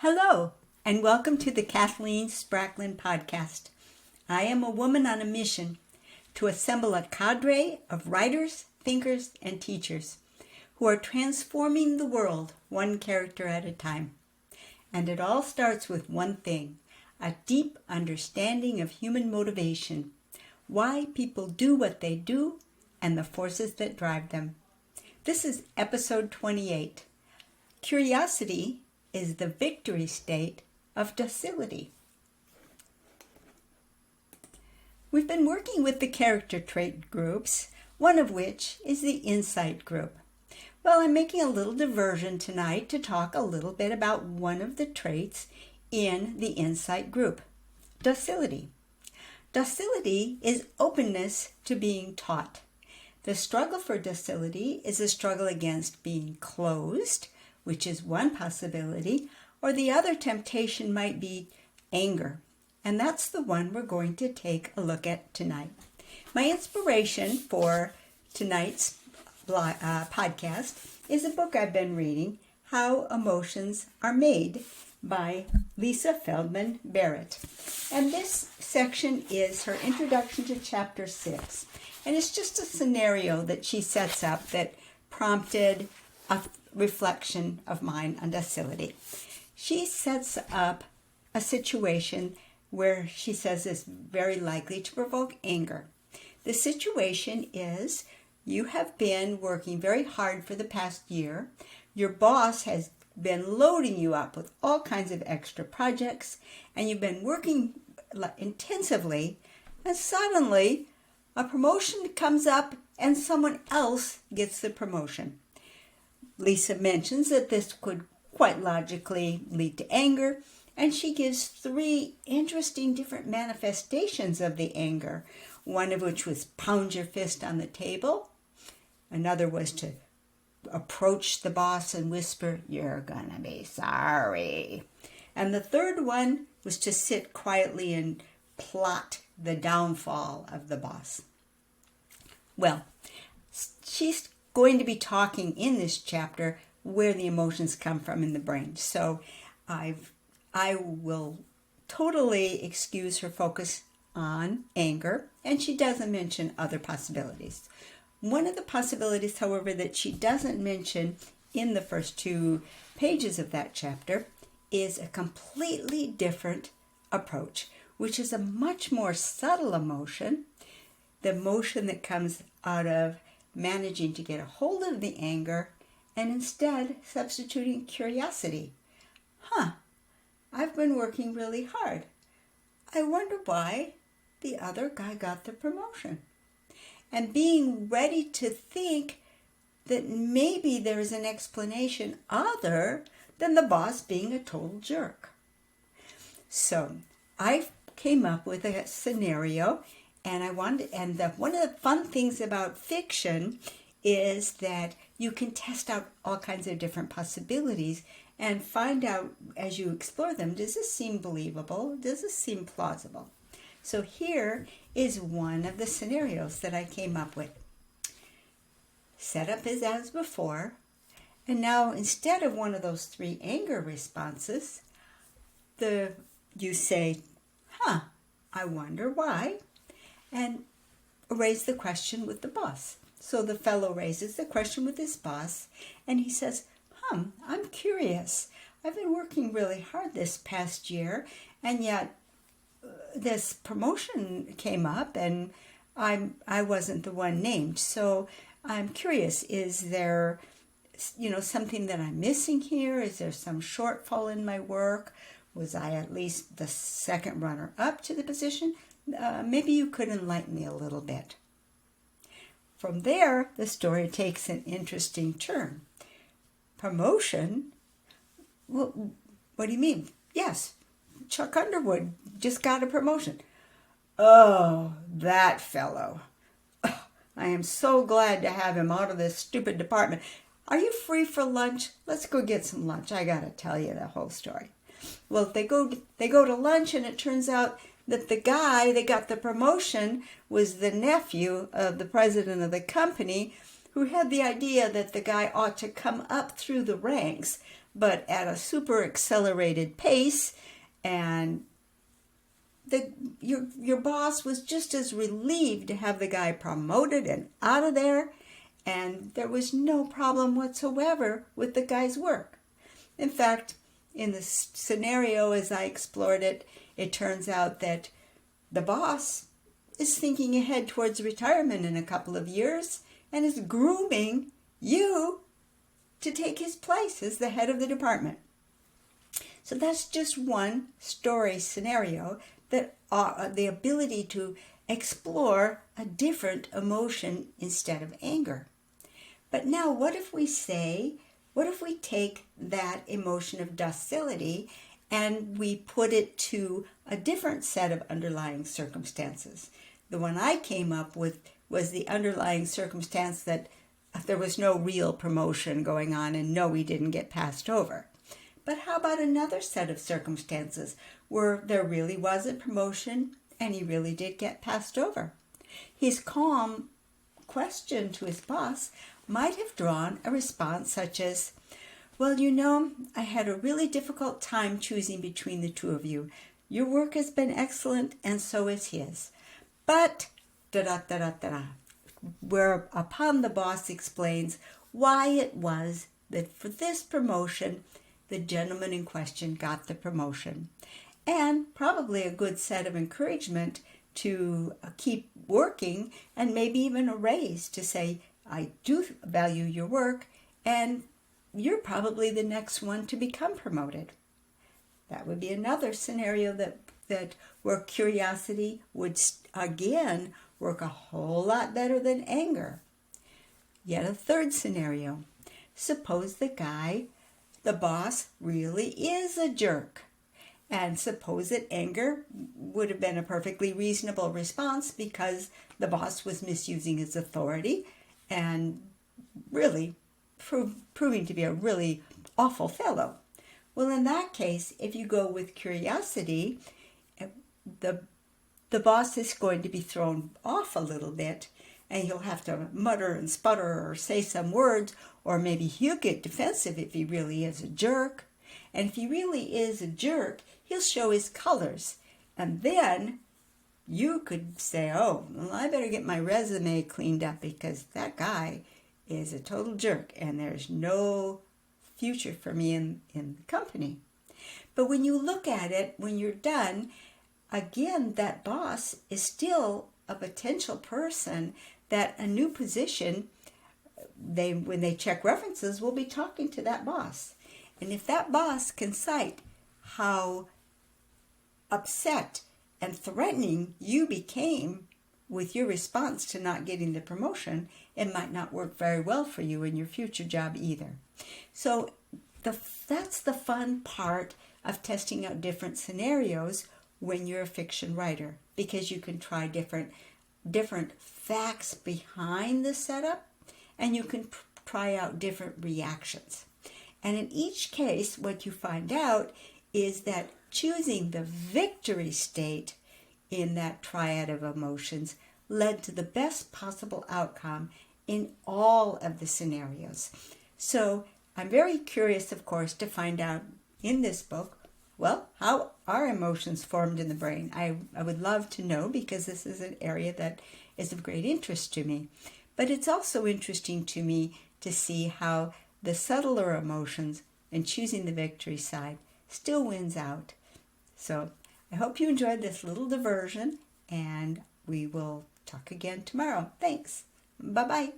Hello, and welcome to the Kathleen Spracklin podcast. I am a woman on a mission to assemble a cadre of writers, thinkers, and teachers who are transforming the world one character at a time. And it all starts with one thing, a deep understanding of human motivation, why people do what they do, and the forces that drive them. This is episode 28. Curiosity is the victory state of docility. We've been working with the character trait groups, one of which is the insight group. Well, I'm making a little diversion tonight to talk a little bit about one of the traits in the insight group, docility. Docility is openness to being taught. The struggle for docility is a struggle against being closed, which is one possibility, or the other temptation might be anger. And that's the one we're going to take a look at tonight. My inspiration for tonight's podcast is a book I've been reading, How Emotions Are Made, by Lisa Feldman Barrett. And this section is her introduction to chapter 6. And it's just a scenario that she sets up that prompted a reflection of mine on docility. She sets up a situation where she says is very likely to provoke anger. The situation is you have been working very hard for the past year. Your boss has been loading you up with all kinds of extra projects, and you've been working intensively, and suddenly a promotion comes up and someone else gets the promotion. Lisa mentions that this could quite logically lead to anger, and she gives 3 interesting different manifestations of the anger, one of which was pound your fist on the table. Another was to approach the boss and whisper, "You're gonna be sorry." And the third one was to sit quietly and plot the downfall of the boss. Well, she's going to be talking in this chapter where the emotions come from in the brain. So I will totally excuse her focus on anger, and she doesn't mention other possibilities. One of the possibilities, however, that she doesn't mention in the first 2 pages of that chapter is a completely different approach, which is a much more subtle emotion, the emotion that comes out of managing to get a hold of the anger and instead substituting curiosity. I've been working really hard. I wonder why the other guy got the promotion. And being ready to think that maybe there is an explanation other than the boss being a total jerk. So I came up with a scenario, and one of the fun things about fiction is that you can test out all kinds of different possibilities and find out as you explore them, does this seem believable? Does this seem plausible? So here is one of the scenarios that I came up with. Setup is as before, and now instead of one of those 3 anger responses, you say, I wonder why, and raise the question with the boss. So the fellow raises the question with his boss, and he says, I'm curious. I've been working really hard this past year, and yet this promotion came up, and I wasn't the one named. So I'm curious, is there something that I'm missing here? Is there some shortfall in my work? Was I at least the second runner up to the position? Maybe you could enlighten me a little bit. From there, the story takes an interesting turn. Promotion? Well, what do you mean? Yes, Chuck Underwood just got a promotion. Oh, that fellow. Oh, I am so glad to have him out of this stupid department. Are you free for lunch? Let's go get some lunch. I got to tell you the whole story. Well, they go to lunch, and it turns out that the guy that got the promotion was the nephew of the president of the company, who had the idea that the guy ought to come up through the ranks but at a super accelerated pace, and your boss was just as relieved to have the guy promoted and out of there, and there was no problem whatsoever with the guy's work. In fact, in this scenario, as I explored it, it turns out that the boss is thinking ahead towards retirement in a couple of years and is grooming you to take his place as the head of the department. So that's just one story scenario, that the ability to explore a different emotion instead of anger. But now what if we take that emotion of docility and we put it to a different set of underlying circumstances? The one I came up with was the underlying circumstance that there was no real promotion going on and no, he didn't get passed over. But how about another set of circumstances where there really was a promotion and he really did get passed over? His calm question to his boss might have drawn a response such as, well, I had a really difficult time choosing between the two of you. Your work has been excellent and so is his. But, whereupon the boss explains why it was that for this promotion, the gentleman in question got the promotion. And probably a good set of encouragement to keep working, and maybe even a raise to say, I do value your work, and you're probably the next one to become promoted. That would be another scenario that where curiosity would again work a whole lot better than anger. Yet a third scenario. Suppose the boss really is a jerk. And suppose that anger would have been a perfectly reasonable response because the boss was misusing his authority and really proving to be a really awful fellow. Well, in that case, if you go with curiosity, the boss is going to be thrown off a little bit, and he'll have to mutter and sputter or say some words, or maybe he'll get defensive if he really is a jerk. And if he really is a jerk, he'll show his colors. And then you could say, oh, well, I better get my resume cleaned up because that guy is a total jerk and there's no future for me in the company. But when you look at it, when you're done, again, that boss is still a potential person that a new position, when they check references, will be talking to that boss. And if that boss can cite how upset and threatening you became with your response to not getting the promotion, it might not work very well for you in your future job either. So that's the fun part of testing out different scenarios when you're a fiction writer, because you can try different facts behind the setup, and you can try out different reactions. And in each case, what you find out is that choosing the victory state in that triad of emotions led to the best possible outcome in all of the scenarios. So I'm very curious, of course, to find out in this book, well, how are emotions formed in the brain? I would love to know, because this is an area that is of great interest to me. But it's also interesting to me to see how the subtler emotions and choosing the victory side still wins out. So I hope you enjoyed this little diversion, and we will talk again tomorrow. Thanks. Bye-bye.